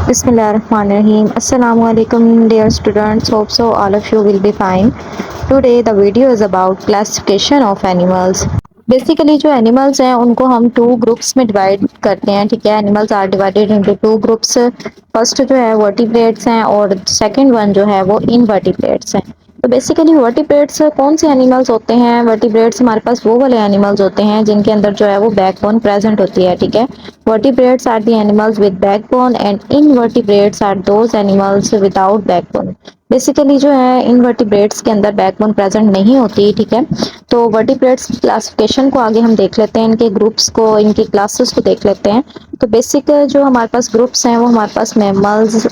Bismillahirrahmanirrahim. Assalamualaikum dear students. Hope so all of you will be fine. Today the video is about classification of animals. Basically जो animals हैं उनको हम two groups में divide करते हैं, ठीक है। Animals are divided into two groups. First जो है वर्टिब्रेट्स हैं और सेकंड वन जो है वो इनवर्टिब्रेट्स हैं। तो बेसिकली वर्टिब्रेट्स कौन से एनिमल्स होते हैं? वर्टिब्रेट्स हमारे पास वो वाले एनिमल्स होते हैं जिनके अंदर जो है वो बैकबोन प्रेजेंट होती है, ठीक है। Vertebrates are the animals with backbone and invertebrates are those animals without backbone. Basically जो है इनवर्टिब्रेट्स के अंदर बैकबोन प्रेजेंट नहीं होती, ठीक है। तो वर्टिब्रेट्स की क्लासिफिकेशन को आगे हम देख लेते हैं, इनके ग्रुप्स को, इनकी क्लासेस को देख लेते हैं। तो बेसिक जो हमारे पास ग्रुप्स हैं वो हमारे पास मैमल्स,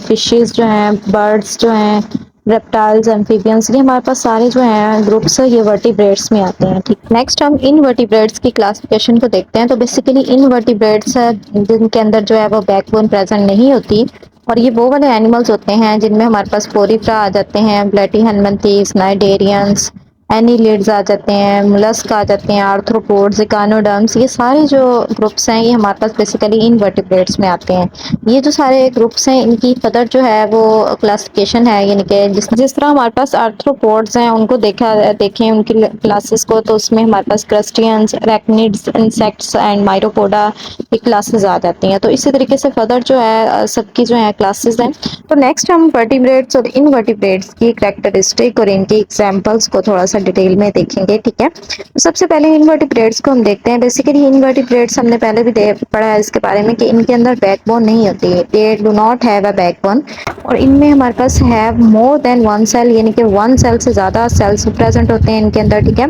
फिशेस जो हैं, बर्ड्स जो हैं, रेप्टाइल्स, एम्फीबियंस, ये हमारे पास सारे जो हैं ग्रुप्स ये वर्टिब्रेट्स में आते हैं, ठीक। नेक्स्ट हम इनवर्टिब्रेट्स की क्लासिफिकेशन को देखते हैं। तो बेसिकली इनवर्टिब्रेट्स जिनके अंदर जो है वो बैकबोन प्रेजेंट नहीं होती, और ये वो वाले एनिमल्स होते हैं जिनमें हमारे पास पोरिफ्रा आ जाते हैं, प्लेटीहेलमिन्थेस, नाइडेरियंस, एनीलिड्स आ जाते हैं, मुलस्क आ जाते हैं, आर्थ्रोपोड्स, इकानोडर्म्स, ये सारे जो ग्रुप्स हैं ये हमारे पास बेसिकली इनवर्टिब्रेट्स में आते हैं। ये जो सारे ग्रुप्स हैं इनकी फर्दर जो है वो क्लासिफिकेशन है, यानी कि जिस तरह हमारे पास आर्थ्रोपोड्स हैं उनको देखें उनकी क्लासेस को, तो उसमें हमारे पास क्रस्टियंस, अरेक्निड्स, इंसेक्ट्स एंड माइरोपोडा की क्लासेस आ जाती हैं। तो इसी तरीके से फर्दर जो है सबकी जो है क्लासेस हैं। तो नेक्स्ट हम वर्टिब्रेट्स और इनवर्टिब्रेट्स की कैरेक्टरिस्टिक और इनकी एग्जांपल्स को थोड़ा सा डिटेल में देखेंगे, ठीक है। तो सबसे पहले इनवर्टिब्रेट्स को हम देखते हैं। बेसिकली इनवर्टिब्रेट्स हमने पहले भी पढ़ा है इसके बारे में कि इनके अंदर बैकबोन नहीं होती है, they do not have a backbone, और इनमें हमारे पास have more than one cell, यानी कि वन सेल से ज्यादा सेल्स प्रेजेंट होते हैं इनके अंदर, ठीक है।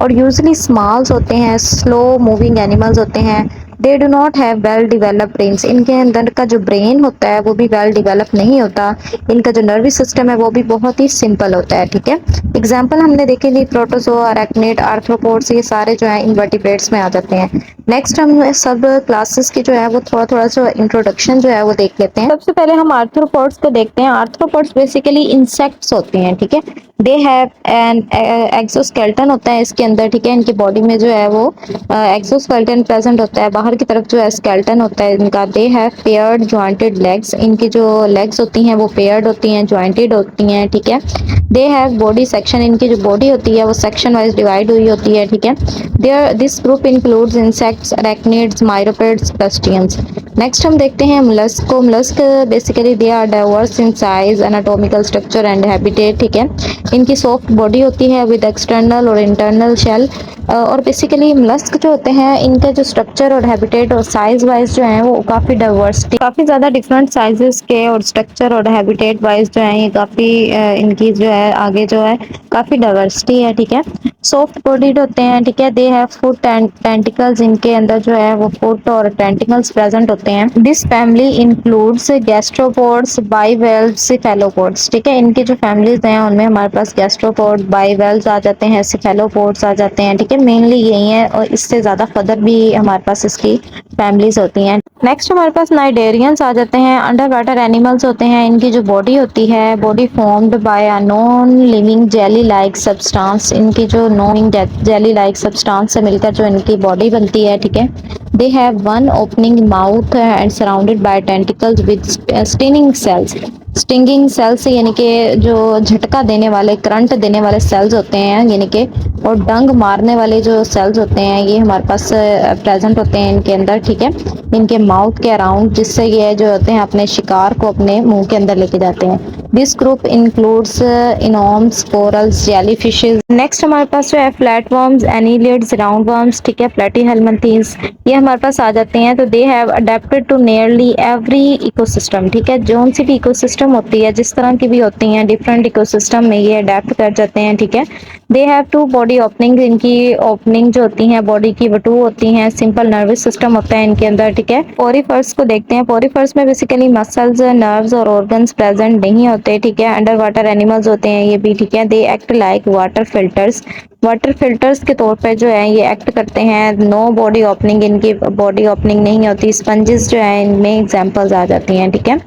और यूजली स्मॉल्स होते हैं, स्लो मूविंग एनिमल्स होते हैं। दे do not have well developed brains, इनके अंदर का जो ब्रेन होता है वो भी वेल डेवलप नहीं होता। इनका जो नर्वस सिस्टम है वो भी बहुत ही सिंपल होता है, ठीक है। एग्जाम्पल हमने देखे ली प्रोटोजोआ, अरेक्निड, आर्थ्रोपोड्स, ये सारे जो है इनवर्टिब्रेट्स में आ जाते हैं। नेक्स्ट हम सब क्लासेस की जो है वो थोड़ा थोड़ा सा इंट्रोडक्शन जो है वो देख लेते हैं। सबसे पहले हम आर्थ्रोपोड्स को देखते हैं। आर्थ्रोपोड्स बेसिकली इंसेक्ट्स होते हैं, ठीक है। दे हैव एन एक्सोस्केलेटन होता है इसके अंदर, ठीक है। इनकी बॉडी में जो है वो एक्सोस्केलेटन प्रेजेंट होता है, बाहर की तरफ जो है स्केलेटन होता है इनका। They have paired jointed legs, इनकी जो लेग्स होती हैं वो पेयर्ड होती हैं, जॉइंटेड होती हैं, ठीक है। दे हैव बॉडी सेक्शन, इनकी जो बॉडी होती है वो सेक्शन वाइज डिवाइड हुई होती है, ठीक है। There this group includes insects, arachnids, myriapods, crustaceans. Next हम देखते हैं मुलस्क को। Mollusc basically they are diverse in size, anatomical structure and habitat, ठीक है। इनकी सॉफ्ट बॉडी होती है विद एक्सटर्नल और इंटरनल शेल, और बेसिकली मुलस्क जो होते हैं इनका जो स्ट्रक्चर और हैबिटेट और साइज वाइज जो है वो काफी डाइवर्सिटी, काफी ज्यादा डिफरेंट साइजेस के और स्ट्रक्चर और हैबिटेट वाइज जो है ये काफी इनकी जो है आगे जो है काफी डाइवर्सिटी है, ठीक है। सॉफ्ट बॉडीड होते हैं, ठीक है। They have foot and tentacles, इनके अंदर जो है वो फुट और टेंटिकल्स प्रेजेंट होते हैं। This family includes gastropods, bivalves, cephalopods, ठीक है। इनकी जो फैमिलीज हैं उनमें हमारे पास गैस्ट्रोपोड, बाइवेल्व्स आ जाते हैं, सेफेलोपोड्स आ जाते हैं, ठीक है। मेनली यही है और इससे ज्यादा फर्दर भी हमारे पास इसकी फैमिलीज होती हैं। नेक्स्ट हमारे पास नाइडेरियंस आ जाते हैं। अंडर वाटर एनिमल्स होते हैं। इनकी जो बॉडी होती है, body formed by a non living jelly like substance, इनकी जो नॉन जेली लाइक सब्सटेंस से मिलकर जो इनकी बॉडी बनती है, ठीक है। They have one opening mouth and surrounded by tentacles with stinging cells. Stinging cells यानी कि जो झटका देने वाले, करंट देने वाले सेल्स होते हैं, यानी कि और डंग मारने वाले जो सेल्स होते हैं ये हमारे पास प्रेजेंट होते हैं इनके अंदर, ठीक है। इनके माउथ के अराउंड, जिससे ये जो होते हैं अपने शिकार को अपने मुंह के अंदर लेके जाते हैं। This group includes anemones, corals, jellyfishes. Next हमारे पास जो है फ्लैटवर्म्स, एनीलिड्स, राउंडवर्म्स, ठीक है, प्लेटीहेलमिन्थेस, ये हमारे पास आ जाते हैं। तो they have adapted to nearly every ecosystem, ठीक है। जोन सी भी इकोसिस्टम होती है, जिस तरह की भी होती हैं, डिफरेंट इकोसिस्टम में ये अडेप्ट कर जाते हैं, ठीक है। They have two body opening, इनकी ओपनिंग जो होती है बॉडी की वो टू होती हैं। सिंपल नर्वस सिस्टम होता है इनके अंदर, ठीक है। पोरीफर्स को देखते हैं। पोरीफर्स में बेसिकली मसल्स, नर्व्स और ऑर्गन्स प्रेजेंट नहीं होते, ठीक है। अंडर वाटर एनिमल्स होते हैं ये भी, ठीक है। They act like water filters, water filters के तौर पे जो है ये एक्ट करते हैं। नो बॉडी ओपनिंग, इनकी बॉडी ओपनिंग नहीं होती। स्पंजेस जो है इनमें एग्जांपल्स आ जाती हैं, ठीक है।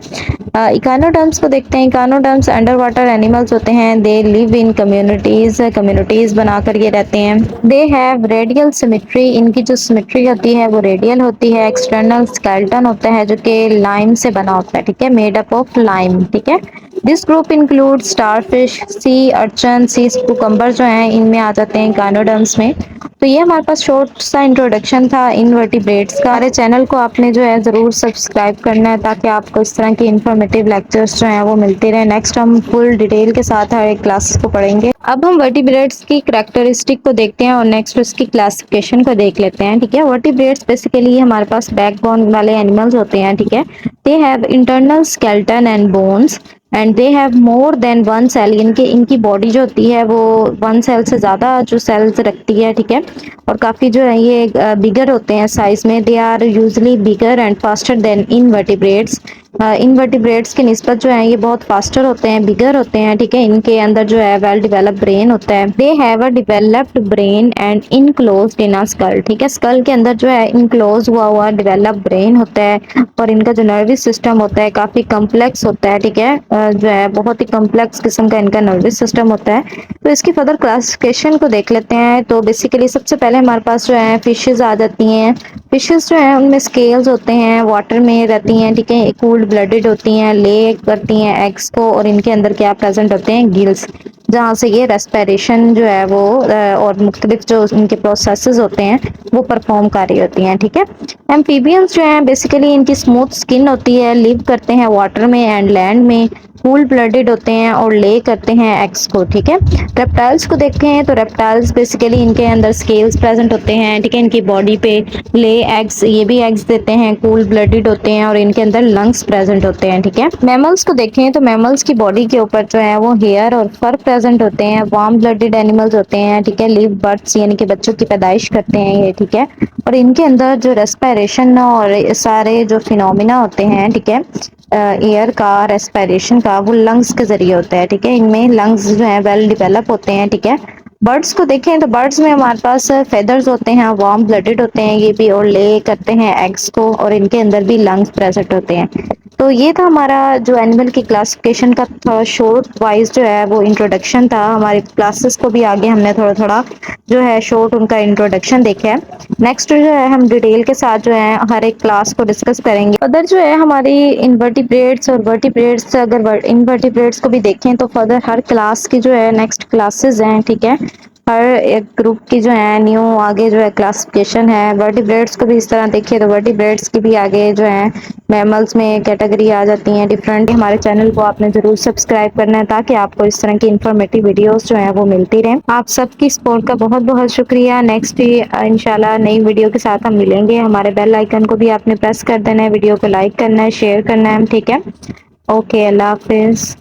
इकानोडर्म्स को देखते हैं। इकानोडर्म्स अंडर वाटर एनिमल्स होते हैं। They live in communities, communities बनाकर ये रहते हैं। दे हैव रेडियल सिमेट्री, इनकी जो सिमेट्री होती है वो रेडियल होती है। एक्सटर्नल स्केलेटन होता है जो कि लाइम से बना होता है, ठीक है, मेड अप ऑफ लाइम, ठीक है। दिस ग्रुप इंक्लूड स्टारफिश, सी अर्चन, सी कुकम्बर जो हैं इनमें आ जाते हैं इकानोडर्म्स में। तो ये हमारे पास शॉर्ट सा इंट्रोडक्शन था इनवर्टिब्रेट्स का। हमारे चैनल को आपने जो है ज़रूर सब्सक्राइब करना है ताकि आपको इस तरह की इन्फॉर्मेटिव लेक्चर्स जो हैं वो मिलते रहे। नेक्स्ट हम फुल डिटेल के साथ हर एक क्लासेस को पढ़ेंगे। अब हम वर्टिब्रेट्स की करैक्टरिस्टिक को देखते हैं और नेक्स्ट उसकी क्लासिफिकेशन को देख लेते हैं, ठीक है। वर्टिब्रेट्स बेसिकली हमारे पास बैकबोन वाले एनिमल्स होते हैं, ठीक है। They have internal skeleton and bones and they have more than one cell, इनकी बॉडी जो होती है वो वन सेल से ज़्यादा जो सेल्स रखती है, ठीक है। और काफ़ी जो है ये बिगर होते हैं साइज में। They are usually bigger and faster than invertebrates. Invertebrates की निस्बत जो है ये बहुत फास्टर होते हैं, बिगर होते हैं, ठीक है। इनके अंदर जो है वेल डिवेलप्ड ब्रेन होता है। They have a developed brain and enclosed in a skull, ठीक है। स्कल के अंदर जो है इनक्लोज हुआ हुआ डिवेलप ब्रेन होता है और इनका जो नर्वस सिस्टम होता है काफ़ी कम्प्लेक्स होता है, ठीक है। जो है बहुत ही कम्प्लेक्स किस्म का इनका नर्वस सिस्टम होता है। तो इसकी फर्दर क्लासिफिकेशन को देख लेते हैं। तो बेसिकली सबसे पहले हमारे पास जो है फिशेज आ जाती हैं। फिशेस जो है उनमें स्केल्स होते हैं, वाटर में रहती हैं, ठीक है। कोल्ड ब्लडेड होती हैं, ले करती हैं एग्स को और इनके अंदर क्या प्रेजेंट होते हैं, गिल्स, जहाँ से ये रेस्पिरेशन जो है वो और मुख्तलिफ जो इनके प्रोसेसेस होते हैं वो परफॉर्म कर रही होती हैं, ठीक है। एम्फीबियंस जो हैं बेसिकली इनकी स्मूथ स्किन होती है, लिव करते हैं वाटर में एंड लैंड में, कूल ब्लडेड होते हैं और ले करते हैं एग्स को, ठीक है। रेप्टाइल्स को देखते हैं तो रेप्टाइल्स बेसिकली इनके अंदर स्केल्स प्रेजेंट होते हैं, ठीक है। इनकी बॉडी पे ले एग्स, ये भी एग्स देते हैं, कूल ब्लडेड होते हैं और इनके अंदर लंग्स प्रेजेंट होते हैं, ठीक है। मैमल्स को देखें तो मैमल्स की बॉडी के ऊपर जो है वो हेयर और फर प्रेजेंट होते हैं। वार्म ब्लडेड एनिमल्स होते हैं, ठीक है। लिव बर्ड्स यानी कि बच्चों की पैदाइश करते हैं ये, ठीक है। और इनके अंदर जो रेस्पिरेशन और सारे जो फिनोमिना होते हैं, ठीक है, एयर का, रेस्पिरेशन का, वो लंग्स के जरिए होता है, ठीक है। इनमें लंग्स जो है वेल डिवेलप होते हैं, ठीक है। बर्ड्स को देखें तो बर्ड्स में हमारे पास फेदर्स होते हैं, वार्म ब्लडेड होते हैं ये भी और ले करते हैं एग्स को और इनके अंदर भी लंग्स प्रेजेंट होते हैं। तो ये था हमारा जो एनिमल की क्लासिफिकेशन का थोड़ा शॉर्ट वाइज जो है वो इंट्रोडक्शन था। हमारी क्लासेस को भी आगे हमने थोड़ा थोड़ा जो है शॉर्ट उनका इंट्रोडक्शन देखा है। नेक्स्ट जो है हम डिटेल के साथ जो है हर एक क्लास को डिस्कस करेंगे। फर्दर जो है हमारी इनवर्टिब्रेट्स और वर्टिब्रेट्स, अगर इनवर्टिब्रेट्स को भी देखें तो फर्दर हर क्लास की जो है नेक्स्ट क्लासेस हैं, ठीक है। हर एक ग्रुप की जो है न्यू आगे जो है क्लासिफिकेशन है। वर्टिब्रेट्स को भी इस तरह देखिए तो वर्टिब्रेट्स की भी आगे जो है मैमल्स में कैटेगरी आ जाती हैं डिफरेंट। हमारे चैनल को आपने जरूर सब्सक्राइब करना है ताकि आपको इस तरह की इन्फॉर्मेटिव वीडियोस जो है वो मिलती रहें। आप सबकी सपोर्ट का बहुत बहुत शुक्रिया। नेक्स्ट इंशाल्लाह नई वीडियो के साथ हम मिलेंगे। हमारे बेल आइकन को भी आपने प्रेस कर देना है, वीडियो को लाइक करना है, शेयर करना है, ठीक है। ओके, अल्लाह हाफिज।